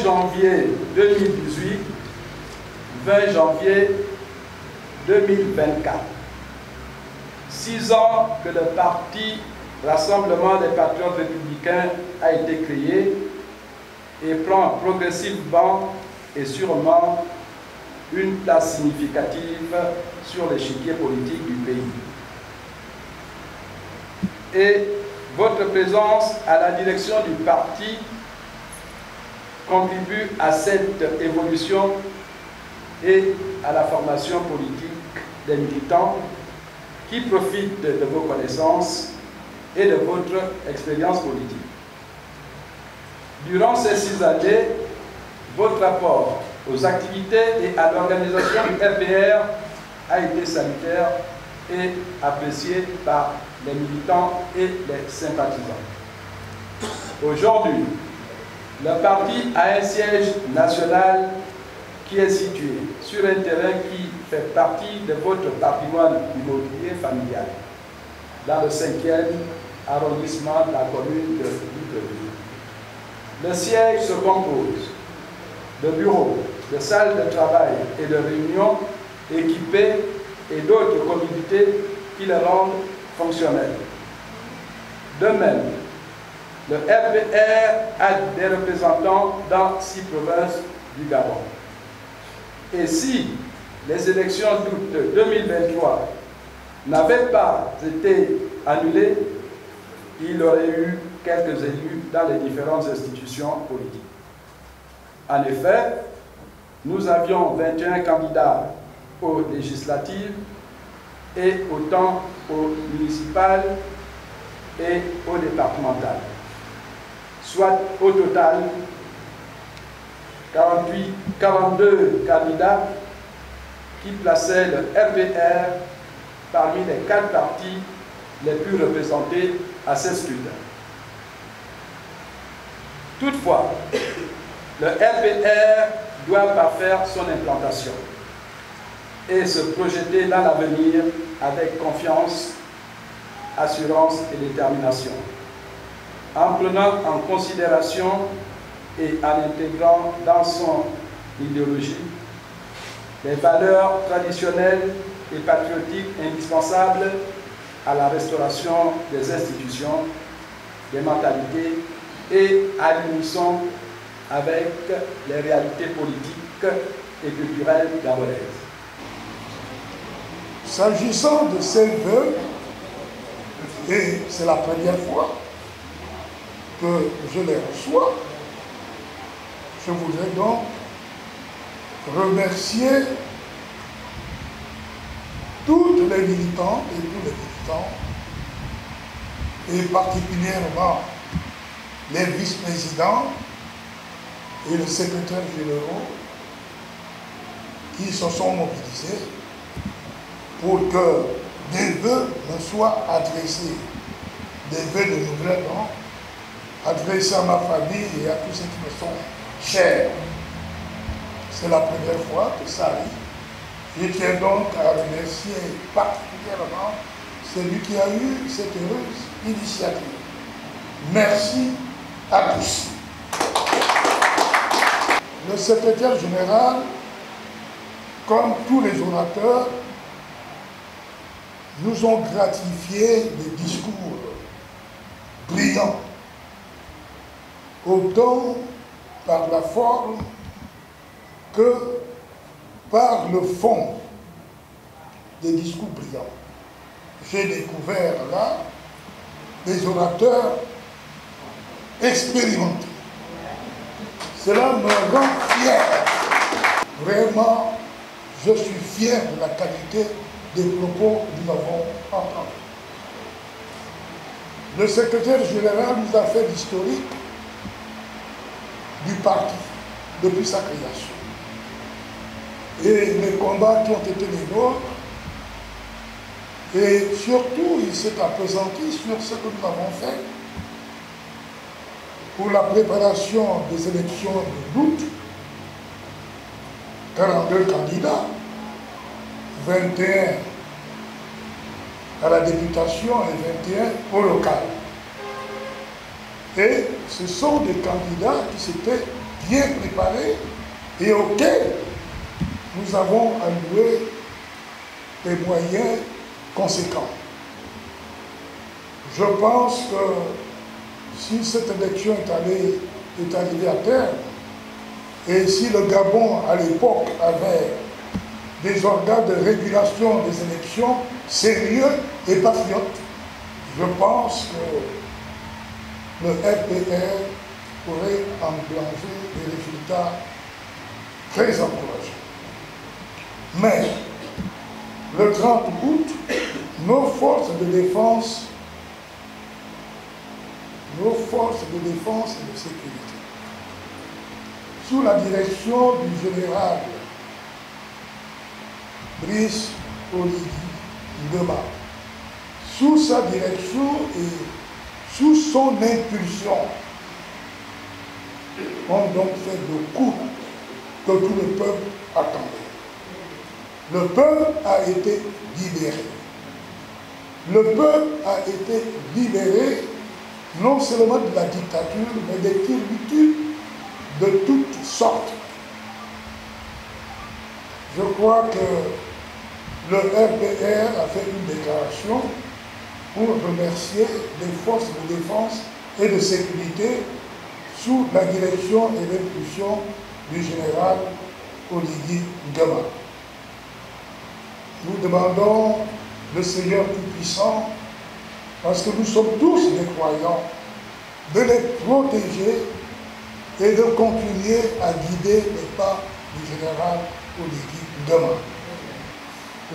janvier 2018, 20 janvier 2024. 6 ans que le parti Rassemblement des Patriotes Républicains a été créé et prend progressivement et sûrement une place significative sur l'échiquier politique du pays. Et votre présence à la direction du parti contribue à cette évolution et à la formation politique des militants qui profitent de vos connaissances et de votre expérience politique. Durant ces 6 années, votre rapport aux activités et à l'organisation du RPR a été salutaire et apprécié par les militants et les sympathisants. Aujourd'hui, le parti a un siège national qui est situé sur un terrain qui fait partie de votre patrimoine immobilier familial, dans le 5e arrondissement de la commune de Libreville. Le siège se compose de bureaux, de salles de travail et de réunions équipées et d'autres commodités qui le rendent fonctionnel. De même, le RPR a des représentants dans 6 provinces du Gabon. Et si les élections d'août 2023 n'avaient pas été annulées, il y aurait eu quelques élus dans les différentes institutions politiques. En effet, nous avions 21 candidats aux législatives et autant aux municipales et aux départementales, soit au total 42 candidats qui plaçaient le RPR parmi les 4 partis les plus représentés à ces scrutins. Toutefois, le RPR doit parfaire son implantation et se projeter dans l'avenir avec confiance, assurance et détermination, en prenant en considération et en intégrant dans son idéologie les valeurs traditionnelles et patriotiques indispensables à la restauration des institutions, des mentalités et à l'unisson avec les réalités politiques et culturelles gabonaises. S'agissant de ces vœux, et c'est la première fois que je les reçois, je voudrais donc remercier toutes les militants et tous les militants, et particulièrement les vice-présidents et les secrétaires généraux qui se sont mobilisés pour que des vœux me soient adressés, des vœux de nouvel an, adressés à ma famille et à tous ceux qui me sont chers. C'est la première fois que ça arrive. Je tiens donc à remercier particulièrement celui qui a eu cette heureuse initiative. Merci à tous. Le secrétaire général, comme tous les orateurs, nous ont gratifié des discours brillants, autant par la forme que par le fond des discours brillants. J'ai découvert là des orateurs expérimentés. Cela me rend fier. Vraiment, je suis fier de la qualité des propos que nous avons entendus. Le secrétaire général nous a fait l'historique du parti depuis sa création. Et les combats qui ont été les nôtres, et surtout il s'est appesanti sur ce que nous avons fait pour la préparation des élections d'août. 42 candidats, 21 à la députation et 21 au local. Et ce sont des candidats qui s'étaient bien préparé et auquel nous avons alloué des moyens conséquents. Je pense que si cette élection est arrivée à terme, et si le Gabon à l'époque avait des organes de régulation des élections sérieux et patriotes, je pense que le FPR pourrait enclencher des résultats très encourageants. Mais le 30 août, nos forces de défense et de sécurité, sous la direction du général Brice Oligui Nguema, sous sa direction et sous son impulsion, ont donc fait le coup que tout le peuple attendait. Le peuple a été libéré. Le peuple a été libéré non seulement de la dictature, mais des servitudes de toutes sortes. Je crois que le FPR a fait une déclaration pour remercier les forces de défense et de sécurité sous la direction et l'impulsion du général Oligui Nguema. Nous demandons le Seigneur Tout-Puissant, parce que nous sommes tous des croyants, de les protéger et de continuer à guider les pas du général Oligui Nguema.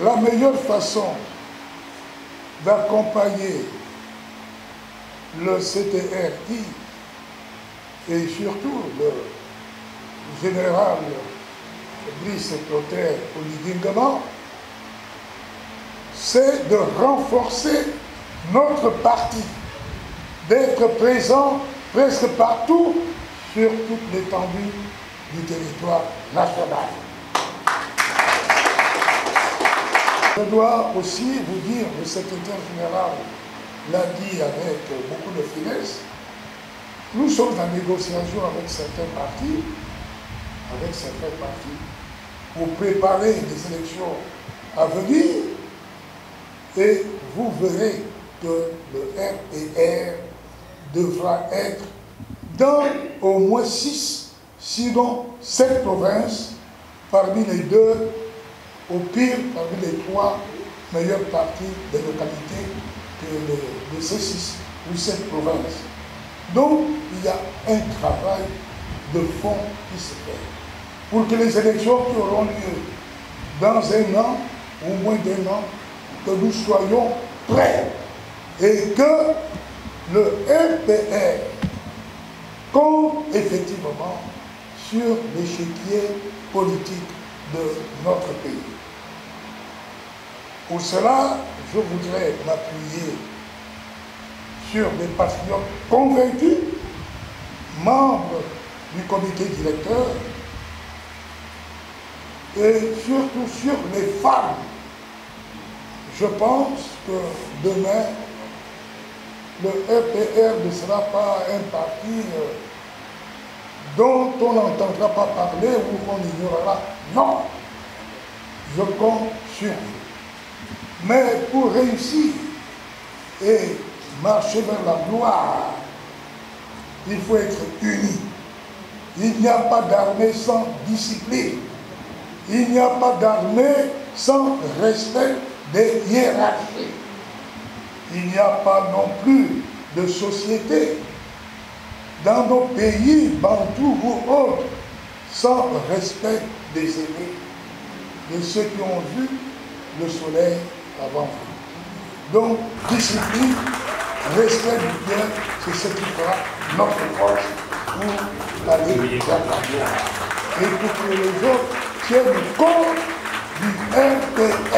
La meilleure façon d'accompagner le CTRI et surtout le général Brice Clotaire Oligui Nguema, c'est de renforcer notre parti, d'être présent presque partout sur toute l'étendue du territoire national. Je dois aussi vous dire, le secrétaire général l'a dit avec beaucoup de finesse, nous sommes en négociation avec certains partis, pour préparer les élections à venir, et vous verrez que le FPR devra être dans au moins 6, sinon 7 provinces, parmi les 2, au pire parmi les 3 meilleures parties des localités de ces 6 ou 7 provinces. Donc, il y a un travail de fond qui se fait pour que les élections qui auront lieu dans 1 an, ou moins d'1 an, que nous soyons prêts et que le FPR compte effectivement sur l'échiquier politique de notre pays. Pour cela, je voudrais m'appuyer sur des patriotes convaincus, membres du comité directeur, et surtout sur les femmes. Je pense que demain, le FPR ne sera pas un parti dont on n'entendra pas parler ou qu'on ignorera. Non, je compte sur vous. Mais pour réussir et marcher vers la gloire, il faut être unis. Il n'y a pas d'armée sans discipline. Il n'y a pas d'armée sans respect des hiérarchies. Il n'y a pas non plus de société dans nos pays, bantous ou autres, sans respect des aînés, de ceux qui ont vu le soleil avant vous. Donc, discipline, respect du bien, c'est ce qui fera notre force pour aller vers la gloire. Et pour que les autres tiennent compte du FPR.